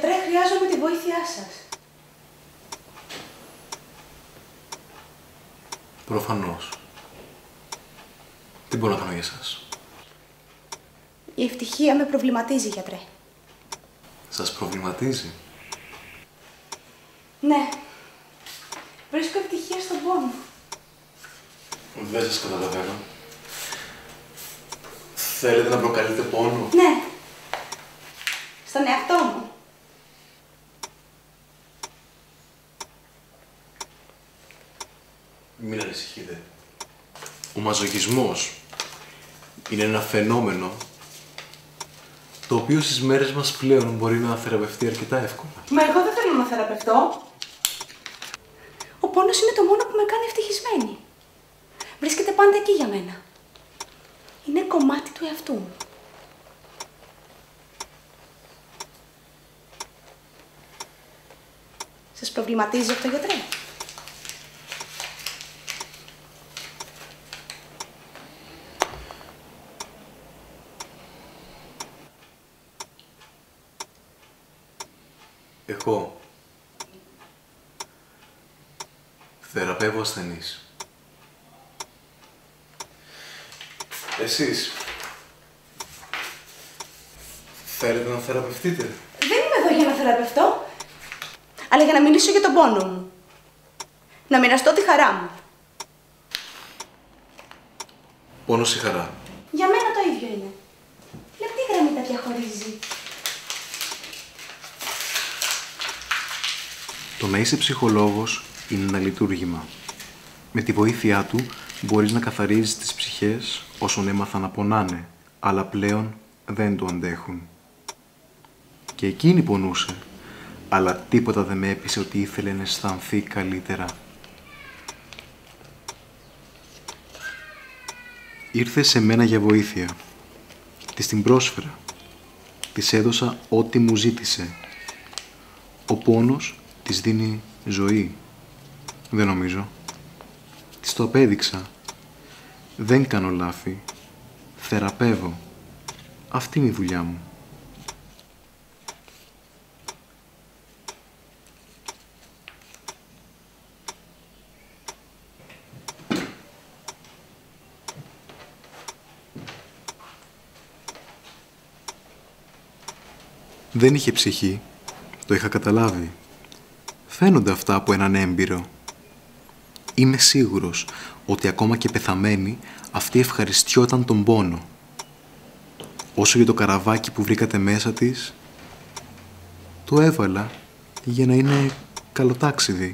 Γιατρέ, χρειάζομαι τη βοήθειά σας. Προφανώς. Τι μπορώ να κάνω για εσάς? Η ευτυχία με προβληματίζει, γιατρέ. Σας προβληματίζει? Ναι. Βρίσκω ευτυχία στον πόνο. Δεν σας καταλαβαίνω. Θέλετε να προκαλείτε πόνο? Ναι. Στον εαυτό μου. Μην ανησυχείτε. Ο μαζοχισμός είναι ένα φαινόμενο το οποίο στις μέρες μας πλέον μπορεί να θεραπευτεί αρκετά εύκολα. Μα εγώ δεν θέλω να θεραπευτώ. Ο πόνος είναι το μόνο που με κάνει ευτυχισμένη. Βρίσκεται πάντα εκεί για μένα. Είναι κομμάτι του εαυτού μου. Σας προβληματίζει αυτό, γιατρέ? Εγώ θεραπεύω ασθενείς. Εσείς θέλετε να θεραπευτείτε? Δεν είμαι εδώ για να θεραπευτώ, αλλά για να μιλήσω για τον πόνο μου. Να μοιραστώ τη χαρά μου. Πόνος ή χαρά? Για μένα το ίδιο είναι. Λεπτή γραμμή τα διαχωρίζει. Το να είσαι ψυχολόγος είναι ένα λειτουργήμα. Με τη βοήθειά του μπορείς να καθαρίζεις τις ψυχές όσων έμαθαν να πονάνε, αλλά πλέον δεν το αντέχουν. Και εκείνη πονούσε, αλλά τίποτα δεν με έπεισε ότι ήθελε να αισθανθεί καλύτερα. Ήρθε σε μένα για βοήθεια. Της την πρόσφερα. Της έδωσα ό,τι μου ζήτησε. Ο πόνος της δίνει ζωή. Δεν νομίζω. Της το απέδειξα. Δεν κάνω λάθη. Θεραπεύω. Αυτή είναι η δουλειά μου. Δεν είχε ψυχή. Το είχα καταλάβει. Φαίνονται αυτά από έναν έμπειρο. Είμαι σίγουρος ότι ακόμα και πεθαμένη αυτή ευχαριστιόταν τον πόνο. Όσο για το καραβάκι που βρήκατε μέσα της, το έβαλα για να είναι καλοτάξιδη.